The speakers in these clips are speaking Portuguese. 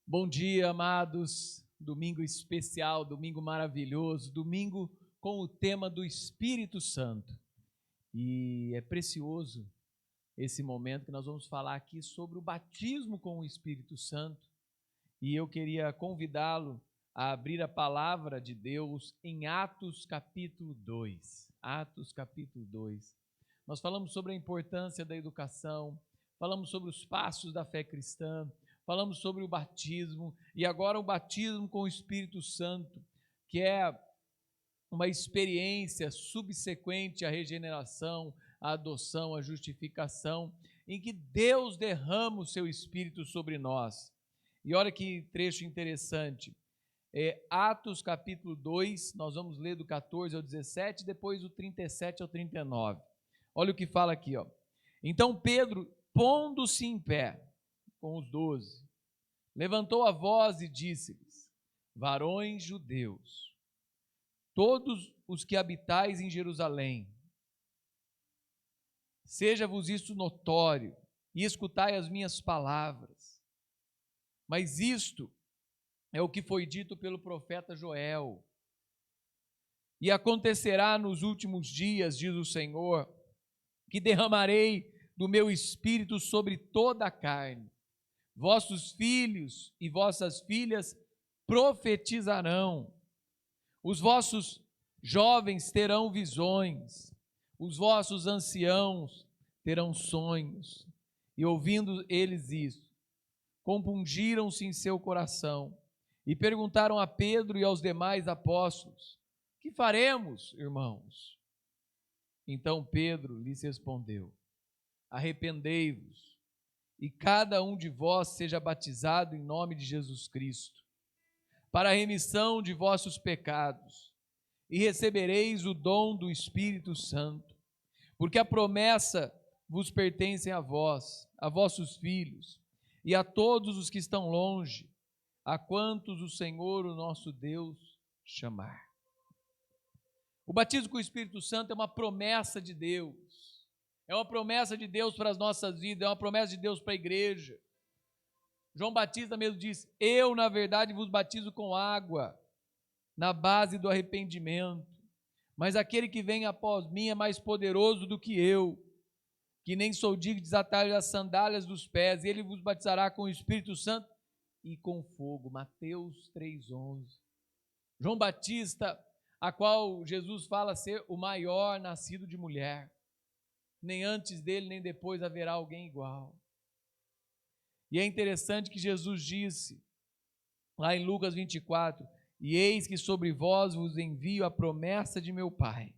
Bom dia, amados. Domingo especial, domingo maravilhoso, domingo com o tema do Espírito Santo. E é precioso esse momento que nós vamos falar aqui sobre o batismo com o Espírito Santo. E eu queria convidá-lo a abrir a palavra de Deus em Atos capítulo 2. Atos capítulo 2. Nós falamos sobre a importância da educação, falamos sobre os passos da fé cristã, falamos sobre o batismo e agora o batismo com o Espírito Santo, que é uma experiência subsequente à regeneração, à adoção, à justificação, em que Deus derrama o seu Espírito sobre nós. E olha que trecho interessante, Atos capítulo 2, nós vamos ler do 14 ao 17, depois do 37 ao 39. Olha o que fala aqui, ó. Então Pedro, pondo-se em pé com os 12, levantou a voz e disse-lhes: varões judeus, todos os que habitais em Jerusalém, seja-vos isto notório, e escutai as minhas palavras. Mas isto é o que foi dito pelo profeta Joel. E acontecerá nos últimos dias, diz o Senhor, que derramarei do meu espírito sobre toda a carne. Vossos filhos e vossas filhas profetizarão. Os vossos jovens terão visões. Os vossos anciãos terão sonhos. E ouvindo eles isso, compungiram-se em seu coração e perguntaram a Pedro e aos demais apóstolos: que faremos, irmãos? Então Pedro lhes respondeu: arrependei-vos e cada um de vós seja batizado em nome de Jesus Cristo, para a remissão de vossos pecados, e recebereis o dom do Espírito Santo, porque a promessa vos pertence a vós, a vossos filhos, e a todos os que estão longe, a quantos o Senhor, o nosso Deus, chamar. O batismo com o Espírito Santo é uma promessa de Deus. É uma promessa de Deus para as nossas vidas, é uma promessa de Deus para a igreja. João Batista mesmo diz: eu, na verdade, vos batizo com água, na base do arrependimento. Mas aquele que vem após mim é mais poderoso do que eu, que nem sou digno de desatar as sandálias dos pés, e ele vos batizará com o Espírito Santo e com fogo. Mateus 3,11. João Batista, a qual Jesus fala ser o maior nascido de mulher. Nem antes dele, nem depois haverá alguém igual. E é interessante que Jesus disse, lá em Lucas 24, e eis que sobre vós vos envio a promessa de meu Pai.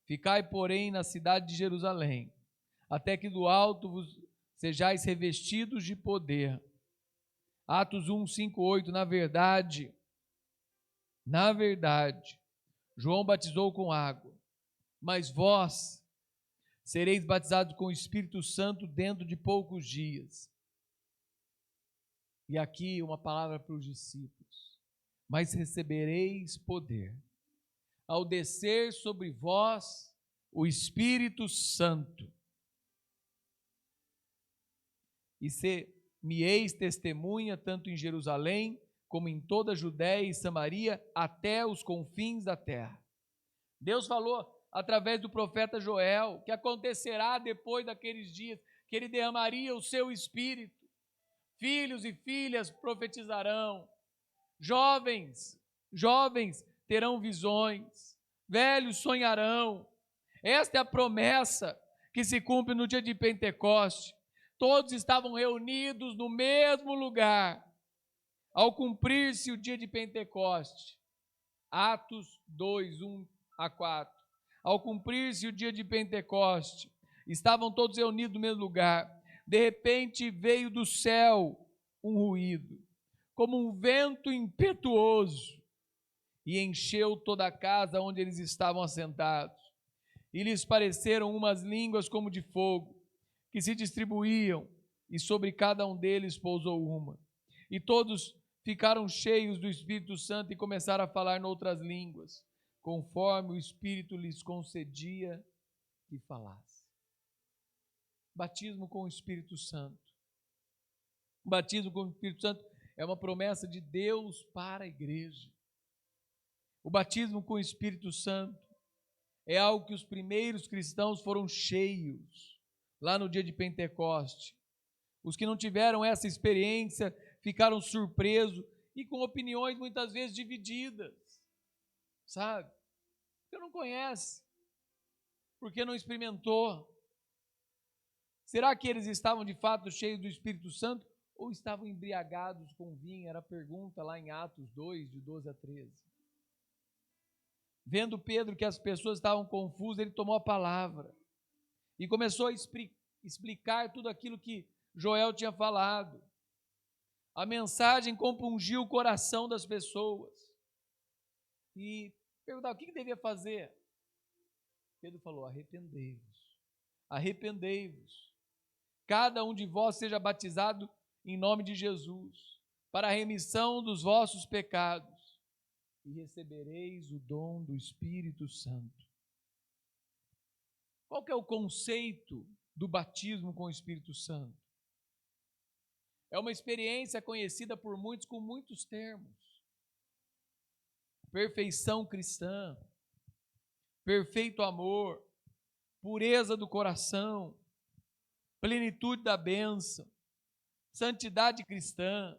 Ficai, porém, na cidade de Jerusalém, até que do alto vos sejais revestidos de poder. Atos 1, 5, 8, na verdade, João batizou com água, mas vós sereis batizados com o Espírito Santo dentro de poucos dias. E aqui uma palavra para os discípulos: mas recebereis poder, ao descer sobre vós o Espírito Santo, e ser-me-eis testemunha tanto em Jerusalém, como em toda a Judéia e Samaria, até os confins da terra. Deus falou através do profeta Joel que acontecerá depois daqueles dias, que ele derramaria o seu Espírito. Filhos e filhas profetizarão, jovens terão visões, velhos sonharão. Esta é a promessa que se cumpre no dia de Pentecoste. Todos estavam reunidos no mesmo lugar, ao cumprir-se o dia de Pentecoste. Atos 2, 1 a 4. Ao cumprir-se o dia de Pentecoste, estavam todos reunidos no mesmo lugar. De repente veio do céu um ruído, como um vento impetuoso, e encheu toda a casa onde eles estavam assentados. E lhes pareceram umas línguas como de fogo, que se distribuíam, e sobre cada um deles pousou uma. E todos ficaram cheios do Espírito Santo e começaram a falar noutras línguas, conforme o Espírito lhes concedia que falasse. Batismo com o Espírito Santo. O batismo com o Espírito Santo é uma promessa de Deus para a igreja. O batismo com o Espírito Santo é algo que os primeiros cristãos foram cheios lá no dia de Pentecoste. Os que não tiveram essa experiência ficaram surpresos e com opiniões muitas vezes divididas, sabe? Porque não conhece, porque não experimentou. Será que eles estavam de fato cheios do Espírito Santo ou estavam embriagados com vinho? Era a pergunta lá em Atos 2, de 12 a 13. Vendo Pedro que as pessoas estavam confusas, ele tomou a palavra e começou a explicar tudo aquilo que Joel tinha falado. A mensagem compungiu o coração das pessoas. E perguntava, o que devia fazer? Pedro falou, arrependei-vos. Arrependei-vos. Cada um de vós seja batizado em nome de Jesus, para a remissão dos vossos pecados, e recebereis o dom do Espírito Santo. Qual que é o conceito do batismo com o Espírito Santo? É uma experiência conhecida por muitos com muitos termos. Perfeição cristã, perfeito amor, pureza do coração, plenitude da bênção, santidade cristã,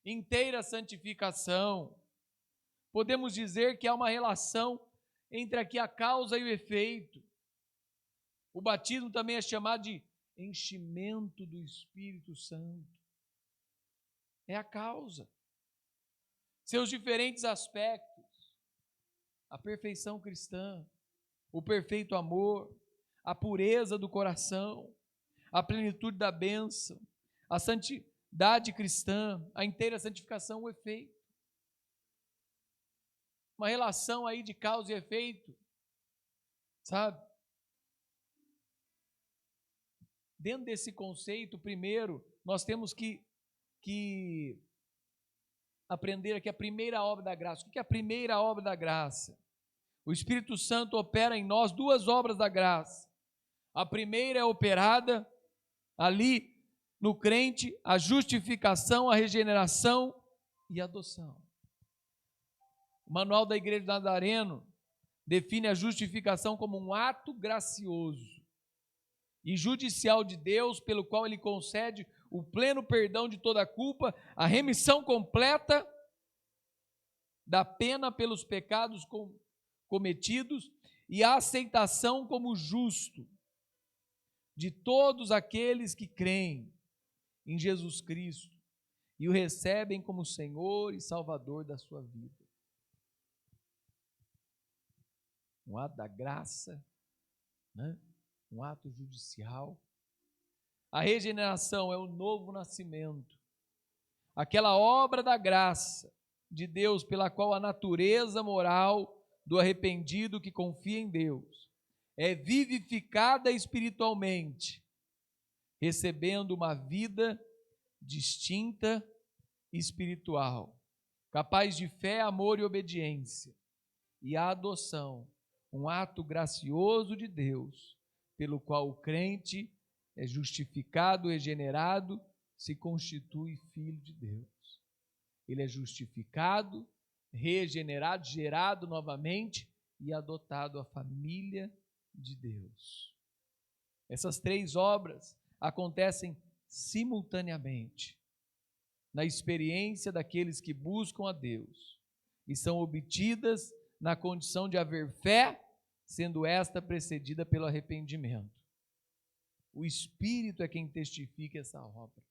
inteira santificação. Podemos dizer que há uma relação entre aqui a causa e o efeito. O batismo também é chamado de enchimento do Espírito Santo. É a causa. Seus diferentes aspectos, a perfeição cristã, o perfeito amor, a pureza do coração, a plenitude da bênção, a santidade cristã, a inteira santificação, o efeito. Uma relação aí de causa e efeito, sabe? Dentro desse conceito, primeiro, nós temos que aprender aqui a primeira obra da graça. O que é a primeira obra da graça? O Espírito Santo opera em nós duas obras da graça. A primeira é operada ali no crente, a justificação, a regeneração e a adoção. O Manual da Igreja do Nazareno define a justificação como um ato gracioso e judicial de Deus, pelo qual Ele concede o pleno perdão de toda a culpa, a remissão completa da pena pelos pecados cometidos e a aceitação como justo de todos aqueles que creem em Jesus Cristo e o recebem como Senhor e Salvador da sua vida. Um ato da graça, né? Um ato judicial. A regeneração é o novo nascimento, aquela obra da graça de Deus pela qual a natureza moral do arrependido que confia em Deus é vivificada espiritualmente, recebendo uma vida distinta espiritual, capaz de fé, amor e obediência, e a adoção, um ato gracioso de Deus, pelo qual o crente é justificado, regenerado, se constitui filho de Deus. Ele é justificado, regenerado, gerado novamente e adotado à família de Deus. Essas três obras acontecem simultaneamente na experiência daqueles que buscam a Deus e são obtidas na condição de haver fé, sendo esta precedida pelo arrependimento. O Espírito é quem testifica essa obra,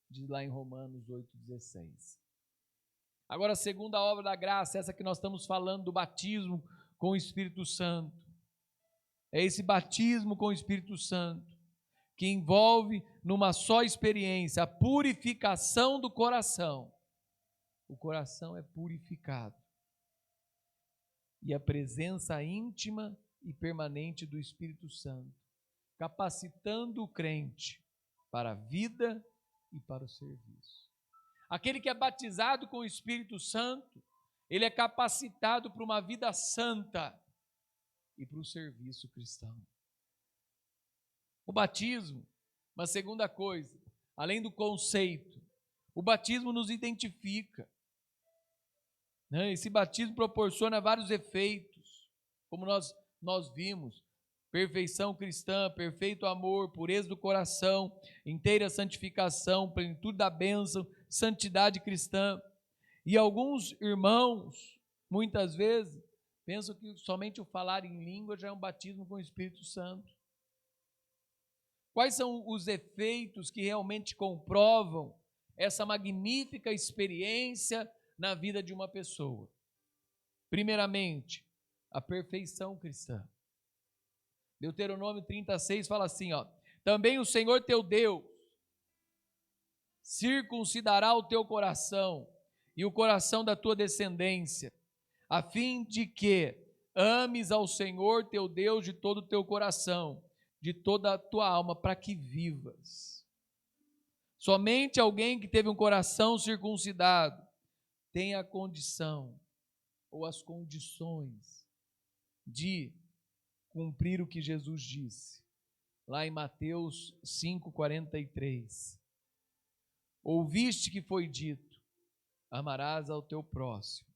diz lá em Romanos 8,16. Agora, a segunda obra da graça, essa que nós estamos falando do batismo com o Espírito Santo. É esse batismo com o Espírito Santo que envolve numa só experiência a purificação do coração. O coração é purificado. E a presença íntima e permanente do Espírito Santo, capacitando o crente para a vida e para o serviço. Aquele que é batizado com o Espírito Santo, ele é capacitado para uma vida santa e para o serviço cristão. O batismo, uma segunda coisa, além do conceito, O batismo nos identifica, né? Esse batismo proporciona vários efeitos, como nós vimos: perfeição cristã, perfeito amor, pureza do coração, inteira santificação, plenitude da bênção, santidade cristã. E alguns irmãos, muitas vezes, pensam que somente o falar em língua já é um batismo com o Espírito Santo. Quais são os efeitos que realmente comprovam essa magnífica experiência na vida de uma pessoa? Primeiramente, a perfeição cristã. Deuteronômio 36 fala assim, ó: também o Senhor teu Deus circuncidará o teu coração e o coração da tua descendência, a fim de que ames ao Senhor teu Deus de todo o teu coração, de toda a tua alma, para que vivas. Somente alguém que teve um coração circuncidado tem a condição ou as condições de cumprir o que Jesus disse, lá em Mateus 5,43. Ouviste que foi dito: amarás ao teu próximo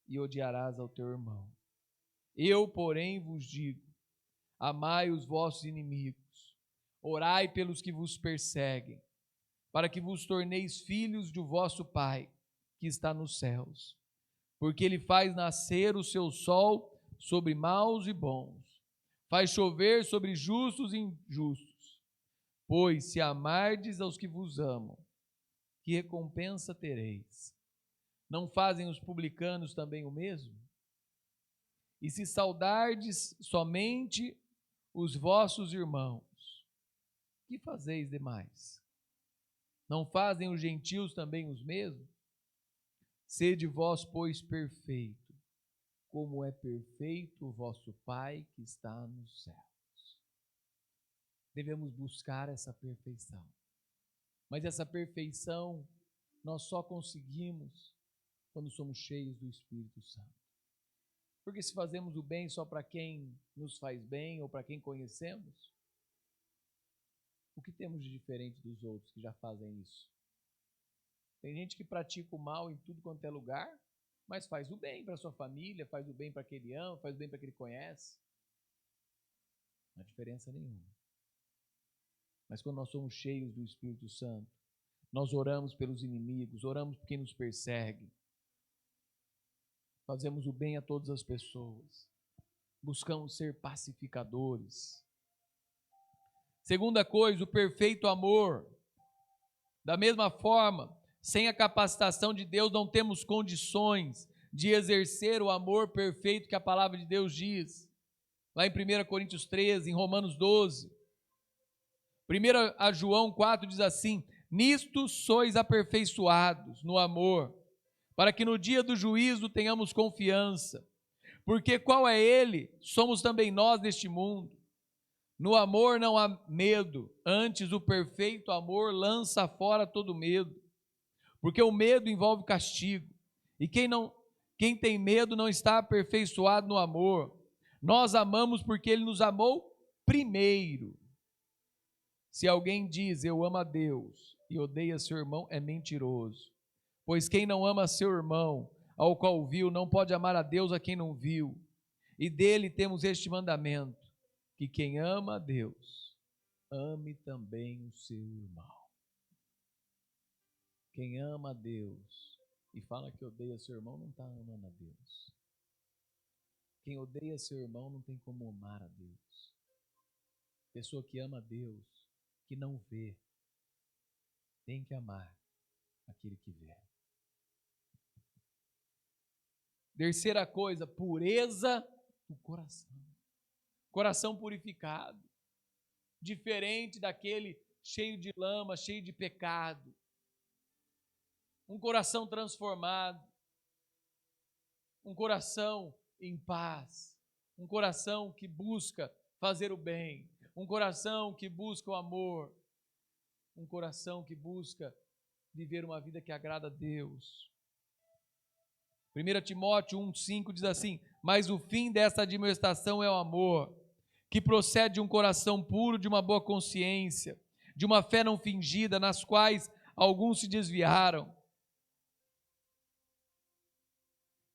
e odiarás ao teu irmão. Eu, porém, vos digo: amai os vossos inimigos, orai pelos que vos perseguem, para que vos torneis filhos do vosso Pai, que está nos céus. Porque Ele faz nascer o seu sol sobre maus e bons, faz chover sobre justos e injustos. Pois se amardes aos que vos amam, que recompensa tereis? Não fazem os publicanos também o mesmo? E se saudardes somente os vossos irmãos, que fazeis demais? Não fazem os gentios também os mesmos? Sede vós, pois, perfeito, como é perfeito o vosso Pai que está nos céus. Devemos buscar essa perfeição. Mas essa perfeição nós só conseguimos quando somos cheios do Espírito Santo. Porque se fazemos o bem só para quem nos faz bem ou para quem conhecemos, o que temos de diferente dos outros que já fazem isso? Tem gente que pratica o mal em tudo quanto é lugar, mas faz o bem para sua família, faz o bem para quem ele ama, faz o bem para quem ele conhece. Não há diferença nenhuma. Mas quando nós somos cheios do Espírito Santo, nós oramos pelos inimigos, oramos por quem nos persegue, fazemos o bem a todas as pessoas, buscamos ser pacificadores. Segunda coisa, o perfeito amor. Da mesma forma, sem a capacitação de Deus, não temos condições de exercer o amor perfeito que a palavra de Deus diz. Lá em 1 Coríntios 13, em Romanos 12. 1 João 4 diz assim: nisto sois aperfeiçoados no amor, para que no dia do juízo tenhamos confiança. Porque qual é ele? Somos também nós neste mundo. No amor não há medo, antes o perfeito amor lança fora todo medo. Porque o medo envolve castigo, e quem tem medo não está aperfeiçoado no amor. Nós amamos porque Ele nos amou primeiro. Se alguém diz eu amo a Deus e odeia seu irmão, é mentiroso. Pois quem não ama seu irmão, ao qual viu, não pode amar a Deus a quem não viu. E dele temos este mandamento, que quem ama a Deus, ame também o seu irmão. Quem ama a Deus e fala que odeia seu irmão, não está amando a Deus. Quem odeia seu irmão não tem como amar a Deus. Pessoa que ama a Deus, que não vê, tem que amar aquele que vê. Terceira coisa, pureza do coração. Coração purificado, diferente daquele cheio de lama, cheio de pecado. Um coração transformado, um coração em paz, um coração que busca fazer o bem, um coração que busca o amor, um coração que busca viver uma vida que agrada a Deus. 1 Timóteo 1,5 diz assim: mas o fim desta admoestação é o amor, que procede de um coração puro, de uma boa consciência, de uma fé não fingida, nas quais alguns se desviaram.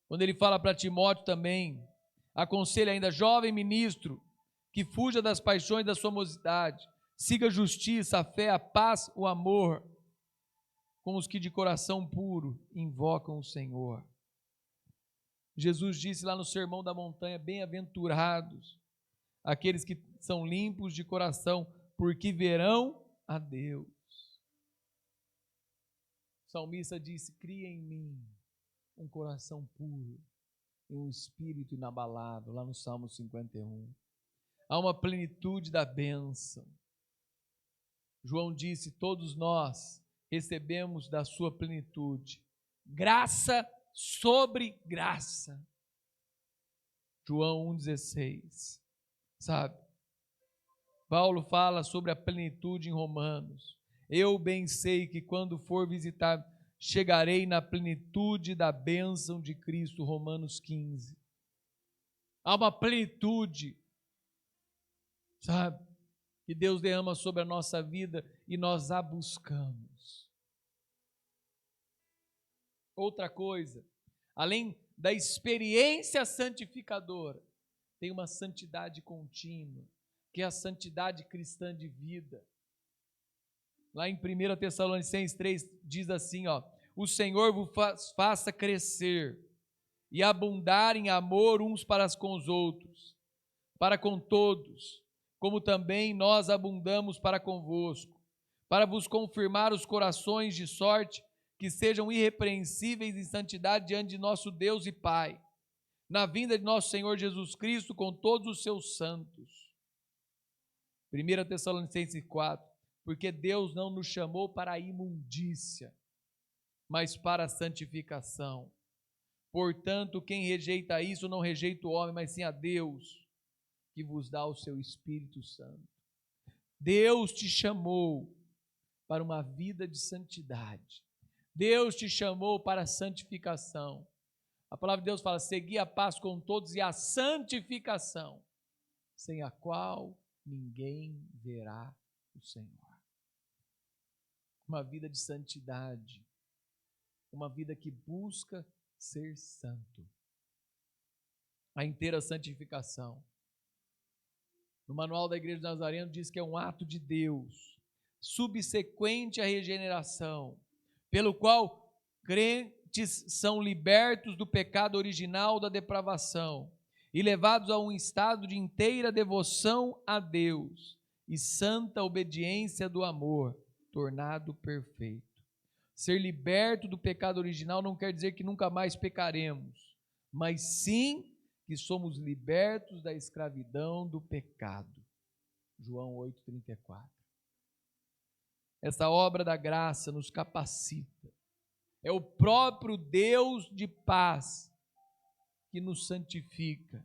Quando ele fala para Timóteo também, aconselha ainda, jovem ministro, que fuja das paixões da sua mocidade, siga a justiça, a fé, a paz, o amor, com os que de coração puro invocam o Senhor. Jesus disse lá no Sermão da Montanha, bem-aventurados aqueles que são limpos de coração, porque verão a Deus. O salmista disse, cria em mim um coração puro e um espírito inabalável, lá no Salmo 51. Há uma plenitude da bênção. João disse, todos nós recebemos da sua plenitude, graça sobre graça. João 1,16. Sabe? Paulo fala sobre a plenitude em Romanos. Eu bem sei que quando for visitar, chegarei na plenitude da bênção de Cristo, Romanos 15. Há uma plenitude, sabe, que Deus derrama sobre a nossa vida e nós a buscamos. Outra coisa, além da experiência santificadora, tem uma santidade contínua, que é a santidade cristã de vida. Lá em 1 Tessalonicenses 3 diz assim, o Senhor vos faça crescer e abundar em amor uns para com os outros, para com todos, como também nós abundamos para convosco, para vos confirmar os corações de sorte que sejam irrepreensíveis em santidade diante de nosso Deus e Pai, na vinda de nosso Senhor Jesus Cristo com todos os seus santos. 1 Tessalonicenses 4, porque Deus não nos chamou para a imundícia, mas para a santificação. Portanto, quem rejeita isso não rejeita o homem, mas sim a Deus, que vos dá o seu Espírito Santo. Deus te chamou para uma vida de santidade. Deus te chamou para a santificação. A palavra de Deus fala, segui a paz com todos e a santificação, sem a qual ninguém verá o Senhor. Uma vida de santidade, uma vida que busca ser santo. A inteira santificação. No manual da Igreja de Nazareno diz que é um ato de Deus, subsequente à regeneração, pelo qual crentes são libertos do pecado original da depravação e levados a um estado de inteira devoção a Deus e santa obediência do amor, tornado perfeito. Ser liberto do pecado original não quer dizer que nunca mais pecaremos, mas sim que somos libertos da escravidão do pecado. João 8,34. Essa obra da graça nos capacita. É o próprio Deus de paz que nos santifica.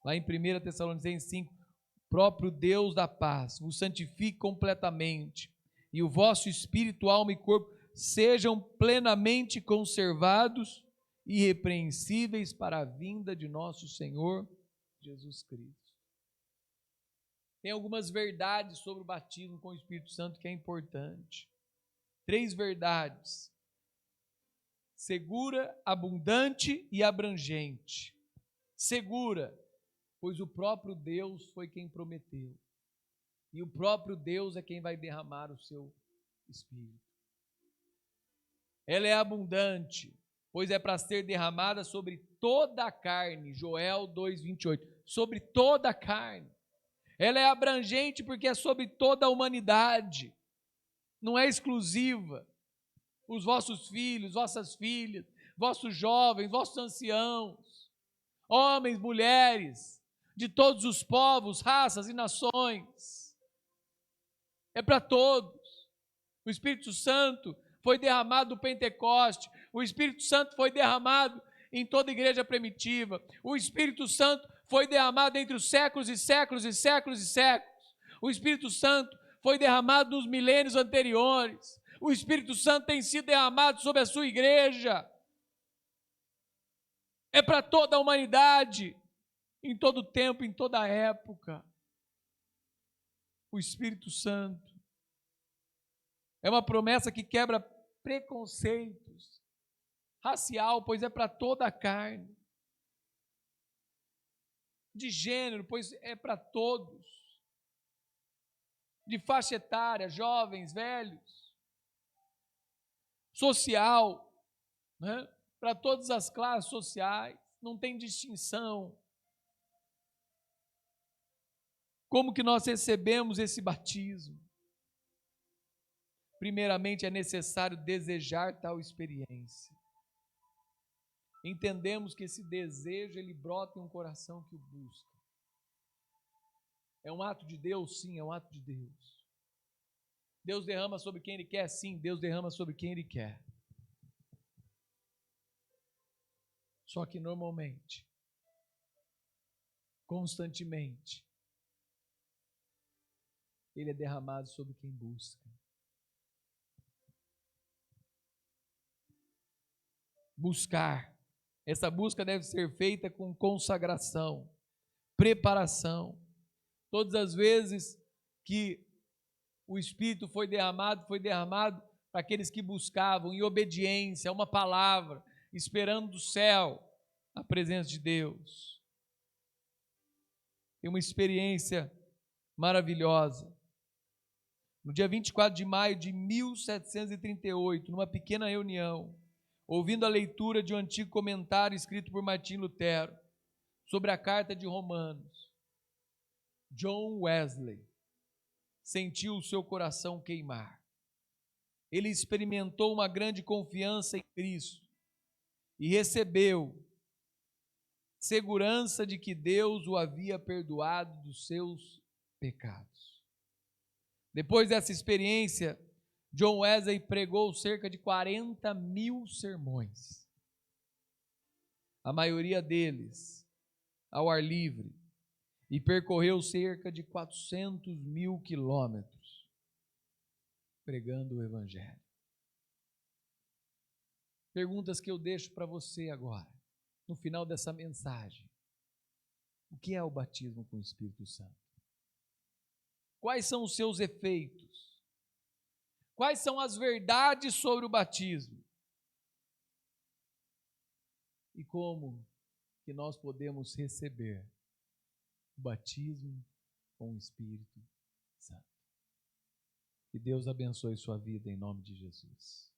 Lá em 1 Tessalonicenses 5, o próprio Deus da paz vos santifique completamente, e o vosso espírito, alma e corpo sejam plenamente conservados e irrepreensíveis para a vinda de nosso Senhor Jesus Cristo. Tem algumas verdades sobre o batismo com o Espírito Santo que é importante. 3 verdades: segura, abundante e abrangente. Segura, pois o próprio Deus foi quem prometeu, e o próprio Deus é quem vai derramar o seu Espírito. Ela é abundante, pois é para ser derramada sobre toda a carne, Joel 2,28, sobre toda a carne. Ela é abrangente porque é sobre toda a humanidade, não é exclusiva. Os vossos filhos, vossas filhas, vossos jovens, vossos anciãos, homens, mulheres, de todos os povos, raças e nações. É para todos. O Espírito Santo foi derramado no Pentecoste, o Espírito Santo foi derramado em toda a igreja primitiva, o Espírito Santo foi derramado entre os séculos e séculos e séculos e séculos, o Espírito Santo foi derramado nos milênios anteriores, o Espírito Santo tem sido derramado sobre a sua igreja, é para toda a humanidade, em todo tempo, em toda época. O Espírito Santo É uma promessa que quebra preconceitos. Racial, pois é para toda a carne. De gênero, pois é para todos. De faixa etária, jovens, velhos. Social, né? Para todas as classes sociais, não tem distinção. Como que nós recebemos esse batismo? Primeiramente, é necessário desejar tal experiência. Entendemos que esse desejo, ele brota em um coração que o busca. É um ato de Deus? Sim, é um ato de Deus. Deus derrama sobre quem Ele quer? Sim, Deus derrama sobre quem Ele quer. Só que normalmente, constantemente, Ele é derramado sobre quem busca. Buscar. Essa busca deve ser feita com consagração, preparação. Todas as vezes que o Espírito foi derramado para aqueles que buscavam em obediência a uma palavra, esperando do céu a presença de Deus. Tem uma experiência maravilhosa. No dia 24 de maio de 1738, numa pequena reunião, ouvindo a leitura de um antigo comentário escrito por Martim Lutero sobre a carta de Romanos, John Wesley sentiu o seu coração queimar. Ele experimentou uma grande confiança em Cristo e recebeu segurança de que Deus o havia perdoado dos seus pecados. Depois dessa experiência, John Wesley pregou cerca de 40.000 sermões, a maioria deles ao ar livre, e percorreu cerca de 400.000 quilômetros pregando o Evangelho. Perguntas que eu deixo para você agora, no final dessa mensagem. O que é o batismo com o Espírito Santo? Quais são os seus efeitos? Quais são as verdades sobre o batismo? E como que nós podemos receber o batismo com o Espírito Santo? Que Deus abençoe sua vida em nome de Jesus.